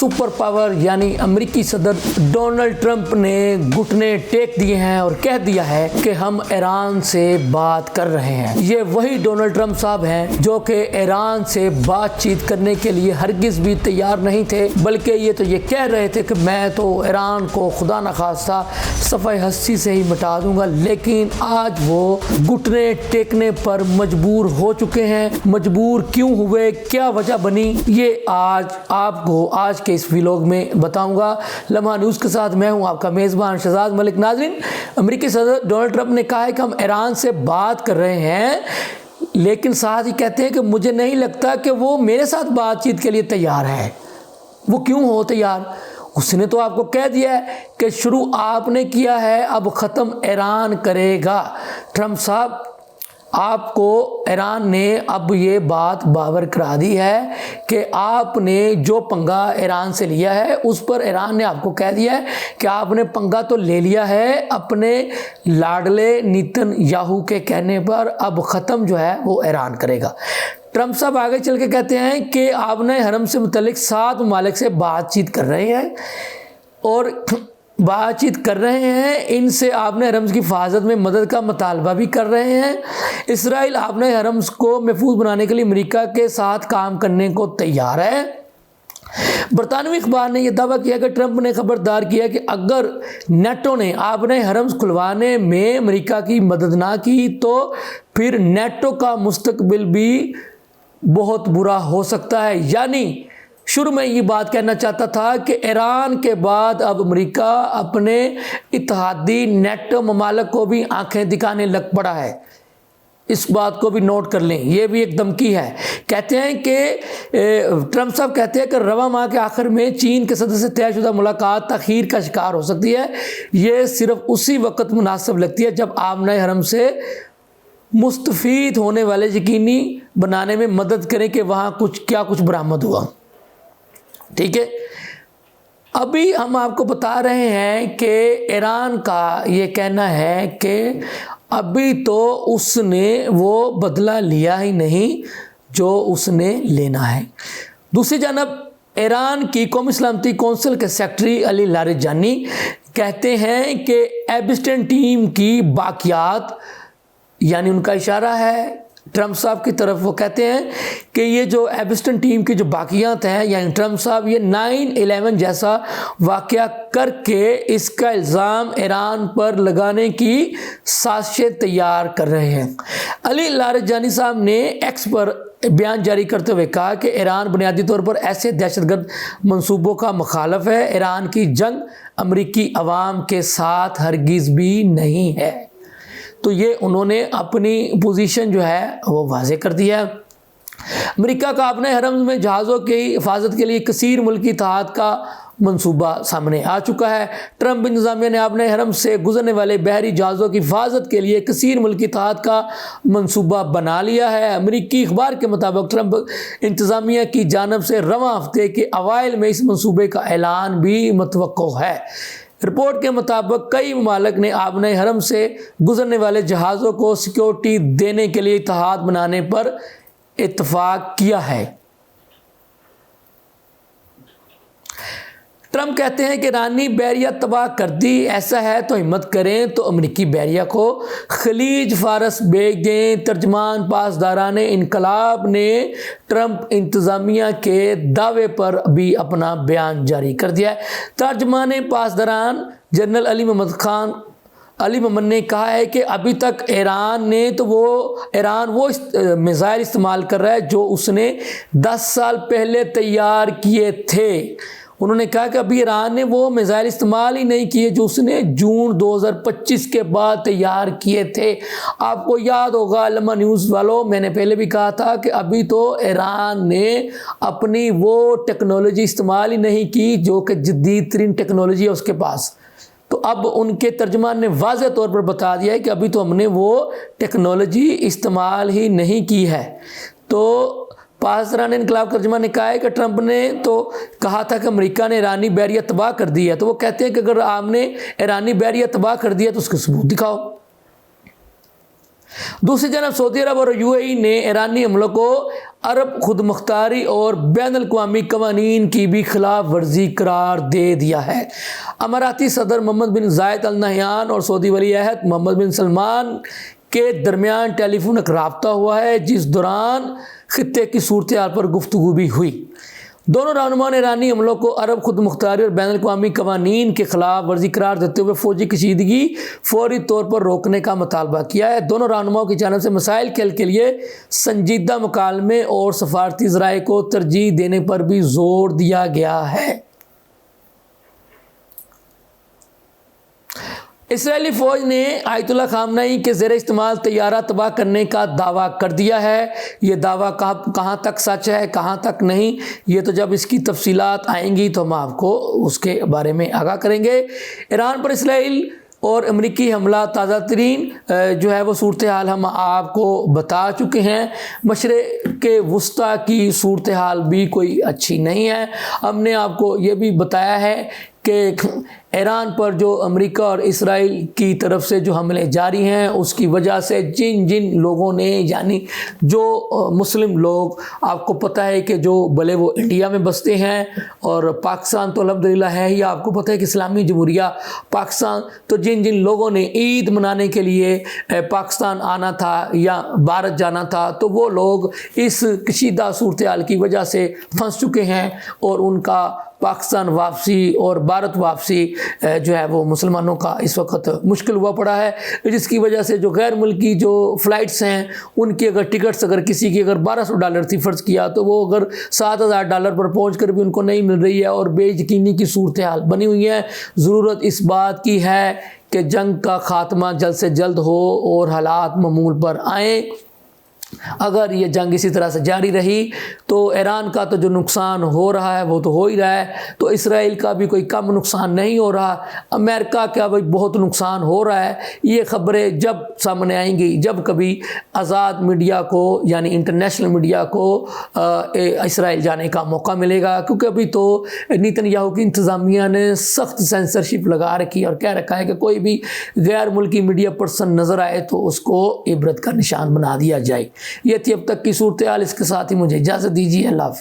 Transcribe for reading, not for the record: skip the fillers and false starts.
Super power यानी अमेरिकी सदर डोनाल्ड ट्रंप ने घुटने टेक दिए हैं और कह दिया है कि हम ईरान से बात कर रहे हैं। ये वही डोनाल्ड ट्रंप साहब हैं जो कि ईरान से बातचीत करने के लिए हरगिज भी तैयार नहीं थे, बल्कि ये कह रहे थे कि मैं तो ईरान को खुदा न खास्ता सफ़े हस्ती से ही मिटा दूंगा। लेकिन आज वो घुटने टेकने पर मजबूर हो चुके हैं। मजबूर क्यों हुए, क्या वजह बनी, ये आज आपको आज के इस व्लॉग में बताऊंगा। लम्हा न्यूज़ के साथ मैं हूं आपका मेज़बान शहजाद मलिक। नाज़रीन, अमेरिकी सदर डोनाल्ड ट्रंप ने कहा है कि हम ईरान से बात कर रहे हैं, लेकिन साथ ही कहते हैं कि मुझे नहीं लगता कि वो मेरे साथ बातचीत के लिए तैयार है। वो क्यों हो तैयार? उसने तो आपको कह दिया है कि शुरू आपने किया है, अब ख़त्म ईरान करेगा। ट्रंप साहब, आपको ईरान ने अब ये बात बावर करा दी है कि आपने जो पंगा ईरान से लिया है उस पर ईरान ने आपको कह दिया है कि आपने पंगा तो ले लिया है अपने लाडले नेतन्याहू के कहने पर, अब ख़त्म जो है वो ईरान करेगा। ट्रंप साहब आगे चल के कहते हैं कि आपने हरम से मुतल्लिक 7 ममालिक से बातचीत कर रहे हैं और बातचीत कर रहे हैं, इनसे आपने हरम की हिफाजत में मदद का मुतालबा भी कर रहे हैं। इसराइल आपने हरम को महफूज बनाने के लिए अमेरिका के साथ काम करने को तैयार है। बरतानवी अखबार ने यह दावा किया कि ट्रंप ने खबरदार किया कि अगर नेटो ने आपने हरम खुलवाने में अमेरिका की मदद ना की तो फिर नेटो का मुस्तकबिल भी बहुत बुरा हो सकता है। यानी शुरू में ये बात कहना चाहता था कि ईरान के बाद अब अमेरिका अपने इत्तेहादी नेटो ममालिक को भी आंखें दिखाने लग पड़ा है। इस बात को भी नोट कर लें, ये भी एक धमकी है। कहते हैं कि ट्रंप साहब कहते हैं कि रवा माह के आखिर में चीन के सदर से तयशुदा मुलाकात तखीर का शिकार हो सकती है। ये सिर्फ उसी वक्त मुनासिब लगती है जब आपने हरम से मुस्तफीद होने वाले यकीनी बनाने में मदद करें कि वहाँ कुछ बरामद हुआ। ठीक है, अभी हम आपको बता रहे हैं कि ईरान का ये कहना है कि अभी तो उसने वो बदला लिया ही नहीं जो उसने लेना है। दूसरी जानब ईरान की कौमी सलामती कौंसिल के सेक्रेटरी अली लारिजानी कहते हैं कि एबिस्टन टीम की बाकियात, यानी उनका इशारा है ट्रंप साहब की तरफ। वो कहते हैं कि ये जो एबिस्टन टीम की जो बाकियात हैं, यानी ट्रंप साहब ये 9/11 जैसा वाक़या करके इसका इल्ज़ाम ईरान पर लगाने की साजिशें तैयार कर रहे हैं। अली लारिजानी साहब ने एक्स पर बयान जारी करते हुए कहा कि ईरान बुनियादी तौर पर ऐसे दहशतगर्द मंसूबों का मुखालफ है। ईरान की जंग अमरीकी अवाम के साथ हरगिज़ भी नहीं है। तो ये उन्होंने अपनी पोजीशन जो है वो वाज़े कर दिया है। अमेरिका का अपने हरम में जहाज़ों की हिफाजत के लिए कसीर मुल्की इत्तेहाद का मंसूबा सामने आ चुका है। ट्रंप इंतज़ामिया ने अपने हरम से गुजरने वाले बहरी जहाज़ों की हिफाजत के लिए कसीर मुल्की इत्तेहाद का मंसूबा बना लिया है। अमेरिकी अखबार के मुताबिक ट्रंप इंतज़ामिया की जानब से रवां हफ्ते के अवाइल में इस मंसूबे का ऐलान भी मुतवक्को है। रिपोर्ट के मुताबिक कई ममालिक ने आपने हरम से गुजरने वाले जहाज़ों को सिक्योरिटी देने के लिए इत्तेहाद बनाने पर इत्तफाक किया है। ट्रंप कहते हैं कि ईरानी बहरिया तबाह कर दी, ऐसा है तो हिम्मत करें तो अमेरिकी बहरिया को खलीज फारस भेज दें। तर्जमान पासदारान इनकलाब ने ट्रंप इंतज़ामिया के दावे पर भी अपना बयान जारी कर दिया है। तर्जमान पासदारान जनरल अली मोहम्मद ने कहा है कि अभी तक ईरान वो मिसाइल इस्तेमाल कर रहा है जो उसने 10 साल पहले तैयार किए थे। उन्होंने कहा कि अभी ईरान ने वो मिसाइल इस्तेमाल ही नहीं किए जो उसने जून 2025 के बाद तैयार किए थे। आपको याद होगा लम्हा न्यूज़ वालों, मैंने पहले भी कहा था कि अभी तो ईरान ने अपनी वो टेक्नोलॉजी इस्तेमाल ही नहीं की जो कि जदीद तरीन टेक्नोलॉजी है उसके पास। तो अब उनके तर्जमान ने वाज़ेह तौर पर बता दिया है कि अभी तो हमने वो टेक्नोलॉजी इस्तेमाल ही नहीं की है। तो पासदारान इनकलाब तर्जमान ने कहा है कि ट्रंप ने तो कहा था कि अमेरिका ने ईरानी बहरिया तबाह कर दी है। तो वो कहते हैं कि अगर आपने ईरानी बहरिया तबाह कर दिया तो उसके सबूत दिखाओ। दूसरी जानब सऊदी अरब और UAE ने ईरानी हमलों को अरब खुद मुख्तारी और बैन अल-अक़वामी क़वानीन की भी खिलाफ वर्जी करार दे दिया है। अमाराती सदर मोहम्मद बिन ज़ायद अल नहयान और सऊदी वली अहद मोहम्मद बिन सलमान के दरमियान टेलीफोनिक राब्ता हुआ है, जिस दौरान खित्ते की सूरत हाल पर गुफ्तगू भी हुई। दोनों रहनुमाओं ने ईरानी हमलों को अरब खुद मुख्तारी और बैन अल-अक़वामी क़वानीन के खिलाफ वर्जी करार देते हुए फ़ौजी कशीदगी फौरी तौर पर रोकने का मुतालबा किया है। दोनों रहनुमाओं की जानिब से मसाइल के हल के लिए संजीदा मुकालमे और सफारती ज़राए को तरजीह देने पर भी जोर दिया गया है। इसराइली फ़ौज ने आयतुल्लाह ख़ामनेई के ज़ेर इस्तेमाल तैयारा तबाह करने का दावा कर दिया है। ये दावा कहाँ तक सच है, कहाँ तक नहीं, ये तो जब इसकी तफसीलात आएंगी तो हम आपको उसके बारे में आगाह करेंगे। ईरान पर इसराइल और अमरीकी हमला ताज़ा तरीन जो है वो सूरत हाल हम आपको बता चुके हैं। मशरिक़ वुस्ता की सूरत हाल भी कोई अच्छी नहीं है। हमने आपको ये भी बताया है कि ईरान पर जो अमेरिका और इसराइल की तरफ से जो हमले जारी हैं उसकी वजह से जिन जिन लोगों ने, यानी जो मुस्लिम लोग, आपको पता है कि जो भले वो इंडिया में बसते हैं और पाकिस्तान तो अल्हम्दुलिल्लाह है ही, आपको पता है कि इस्लामी जमहूरिया पाकिस्तान, तो जिन जिन लोगों ने ईद मनाने के लिए पाकिस्तान आना था या भारत जाना था, तो वो लोग इस कशीदा सूरत हाल की वजह से फंस चुके हैं और उनका पाकिस्तान वापसी और भारत वापसी जो है वो मुसलमानों का इस वक्त मुश्किल हुआ पड़ा है, जिसकी वजह से जो गैर मुल्की जो फ़्लाइट्स हैं उनकी अगर टिकट्स अगर किसी की अगर $1200 थी फ़र्ज़ किया, तो वो अगर $7000 पर पहुँच कर भी उनको नहीं मिल रही है और बेयकीनी की सूरत हाल बनी हुई है। ज़रूरत इस बात की है कि जंग का ख़ात्मा जल्द से जल्द हो और हालात मामूल पर आएँ। अगर ये जंग इसी तरह से जारी रही तो ईरान का तो जो नुकसान हो रहा है वो तो हो ही रहा है, तो इसराइल का भी कोई कम नुकसान नहीं हो रहा, अमेरिका का भी बहुत नुकसान हो रहा है। ये ख़बरें जब सामने आएंगी, जब कभी आज़ाद मीडिया को यानी इंटरनेशनल मीडिया को इसराइल जाने का मौका मिलेगा, क्योंकि अभी तो नेतन्याहू की इंतज़ामिया ने सख्त सेंसरशिप लगा रखी और कह रखा है कि कोई भी गैर मुल्की मीडिया पर्सन नज़र आए तो उसको इबरत का निशान बना दिया जाए। ये थी अब तक की सूरत हाल। इसके साथ ही मुझे इजाज़त दीजिए। अल्लाह हाफ़िज़।